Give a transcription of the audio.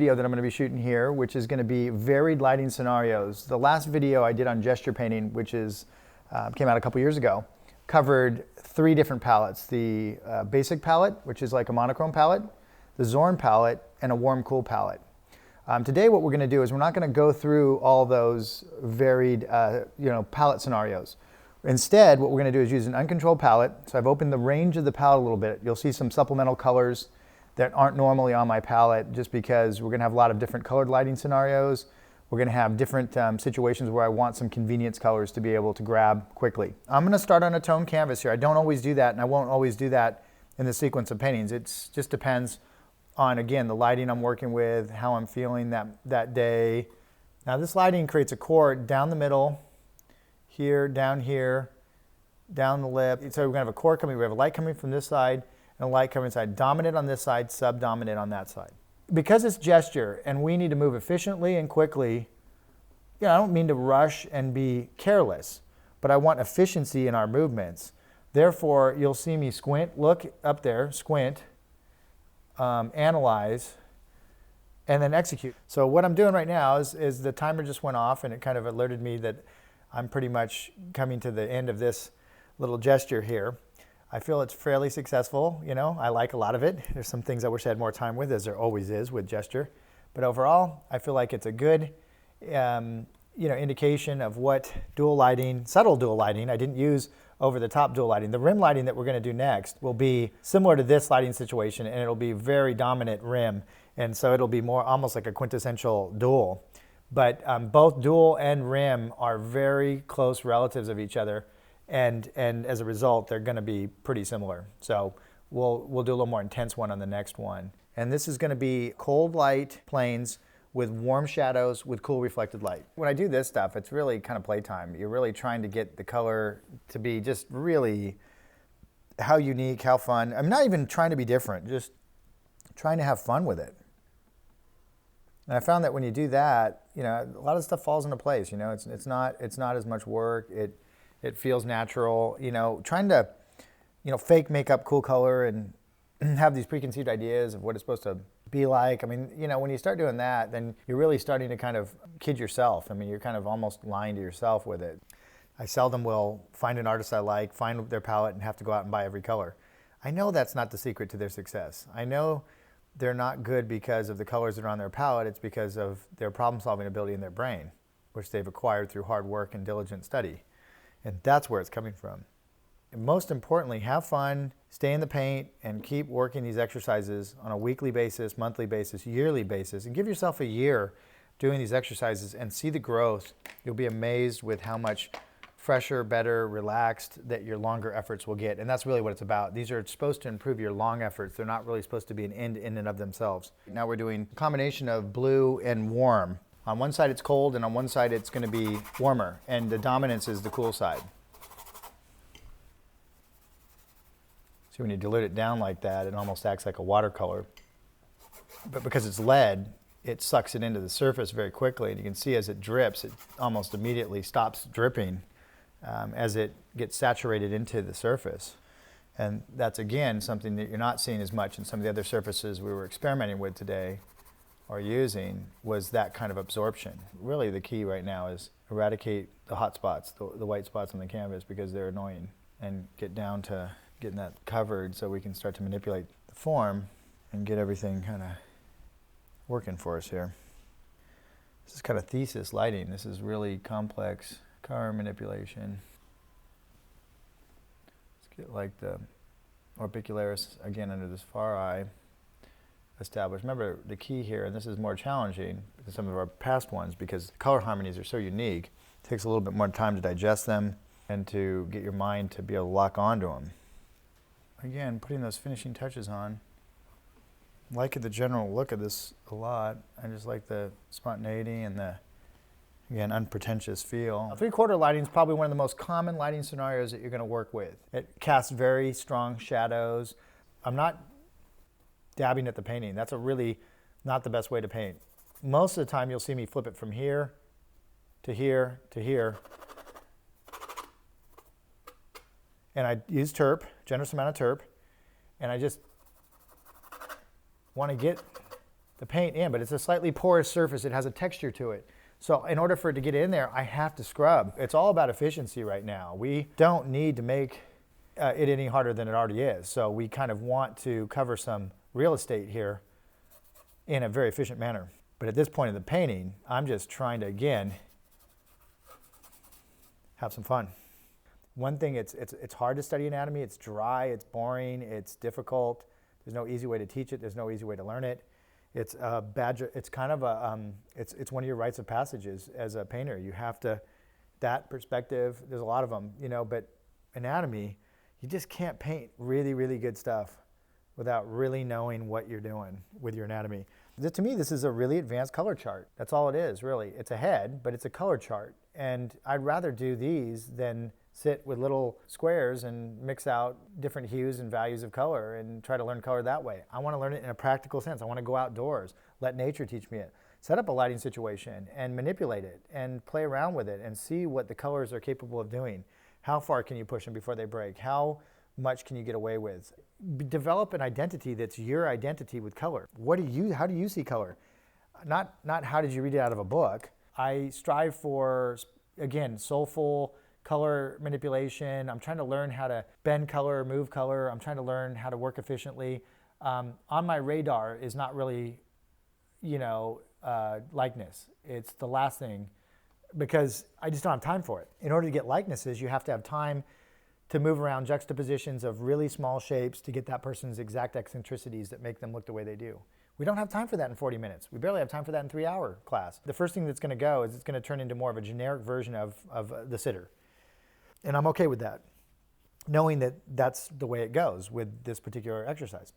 video that I'm going to be shooting here, which is going to be varied lighting scenarios. The last video I did on gesture painting, which came out a couple years ago, covered 3 different palettes. The basic palette, which is like a monochrome palette, the Zorn palette, and a warm-cool palette. Today what we're going to do is we're not going to go through all those varied palette scenarios. Instead, what we're going to do is use an uncontrolled palette. So I've opened the range of the palette a little bit. You'll see some supplemental colors that aren't normally on my palette, just because we're going to have a lot of different colored lighting scenarios. We're going to have different situations where I want some convenience colors to be able to grab quickly. I'm going to start on a tone canvas here. I don't always do that, and I won't always do that in the sequence of paintings. It just depends on, again, the lighting I'm working with, how I'm feeling that day. Now this lighting creates a chord down the middle, here, down the lip. So we're going to have a chord coming, we have a light coming from this side and a light coming inside, dominant on this side, subdominant on that side. Because it's gesture and we need to move efficiently and quickly, I don't mean to rush and be careless, but I want efficiency in our movements. Therefore, you'll see me squint, look up there, squint, analyze, and then execute. So what I'm doing right now is the timer just went off and it kind of alerted me that I'm pretty much coming to the end of this little gesture here. I feel it's fairly successful, I like a lot of it. There's some things I wish I had more time with, as there always is with gesture. But overall, I feel like it's a good indication of what dual lighting, subtle dual lighting, I didn't use over-the-top dual lighting. The rim lighting that we're going to do next will be similar to this lighting situation, and it'll be very dominant rim, and so it'll be more almost like a quintessential dual. But both dual and rim are very close relatives of each other, and as a result, they're going to be pretty similar. So we'll do a little more intense one on the next one. And this is going to be cold light planes with warm shadows with cool reflected light. When I do this stuff, it's really kind of playtime. You're really trying to get the color to be just really how unique, how fun. I'm not even trying to be different, just trying to have fun with it. And I found that when you do that, a lot of stuff falls into place. It's not as much work. It feels natural. Trying to fake make up cool color and have these preconceived ideas of what it's supposed to be like. When you start doing that, then you're really starting to kind of kid yourself. You're kind of almost lying to yourself with it. I seldom will find an artist I like, find their palette, and have to go out and buy every color. I know that's not the secret to their success. I know they're not good because of the colors that are on their palette. It's because of their problem-solving ability in their brain, which they've acquired through hard work and diligent study. And that's where it's coming from. And most importantly, have fun, stay in the paint, and keep working these exercises on a weekly basis, monthly basis, yearly basis, and give yourself a year doing these exercises and see the growth. You'll be amazed with how much fresher, better, relaxed that your longer efforts will get. And that's really what it's about. These are supposed to improve your long efforts. They're not really supposed to be an end in and of themselves. Now we're doing a combination of blue and warm. On one side it's cold, and on one side it's going to be warmer, and the dominance is the cool side. See, when you dilute it down like that, it almost acts like a watercolor. But because it's lead, it sucks it into the surface very quickly, and you can see as it drips, it almost immediately stops dripping as it gets saturated into the surface. And that's, again, something that you're not seeing as much in some of the other surfaces we were experimenting with today or using, was that kind of absorption. Really the key right now is eradicate the hot spots, the white spots on the canvas, because they're annoying, and get down to getting that covered so we can start to manipulate the form and get everything kind of working for us here. This is kind of thesis lighting. This is really complex color manipulation. Let's get like the orbicularis again under this far eye established. Remember the key here, and this is more challenging than some of our past ones because color harmonies are so unique. It takes a little bit more time to digest them and to get your mind to be able to lock onto them. Again, putting those finishing touches on. I like the general look of this a lot. I just like the spontaneity and the, again, unpretentious feel. Three-quarter lighting is probably one of the most common lighting scenarios that you're going to work with. It casts very strong shadows. I'm not dabbing at the painting. That's really not the best way to paint. Most of the time you'll see me flip it from here to here to here. And I use terp, generous amount of terp, and I just want to get the paint in, but it's a slightly porous surface. It has a texture to it. So in order for it to get in there, I have to scrub. It's all about efficiency right now. We don't need to make it any harder than it already is. So we kind of want to cover some real estate here in a very efficient manner. But at this point in the painting, I'm just trying to, again, have some fun. One thing, it's hard to study anatomy. It's dry, it's boring, it's difficult. There's no easy way to teach it. There's no easy way to learn it. It's a badge. It's kind of a it's one of your rites of passage as a painter. You have to, that perspective. There's a lot of them, you know. But anatomy, you just can't paint really, really good stuff without really knowing what you're doing with your anatomy. To me, this is a really advanced color chart. That's all it is, really. It's a head, but it's a color chart. And I'd rather do these than sit with little squares and mix out different hues and values of color and try to learn color that way. I want to learn it in a practical sense. I want to go outdoors, let nature teach me it. Set up a lighting situation and manipulate it and play around with it and see what the colors are capable of doing. How far can you push them before they break? How much can you get away with? Develop an identity that's your identity with color. How do you see color? Not how did you read it out of a book. I strive for, again, soulful color manipulation. I'm trying to learn how to bend color, move color. I'm trying to learn how to work efficiently. On my radar is not really, likeness. It's the last thing because I just don't have time for it. In order to get likenesses, you have to have time to move around juxtapositions of really small shapes to get that person's exact eccentricities that make them look the way they do. We don't have time for that in 40 minutes. We barely have time for that in 3-hour class. The first thing that's going to go is it's going to turn into more of a generic version of the sitter. And I'm okay with that, knowing that that's the way it goes with this particular exercise.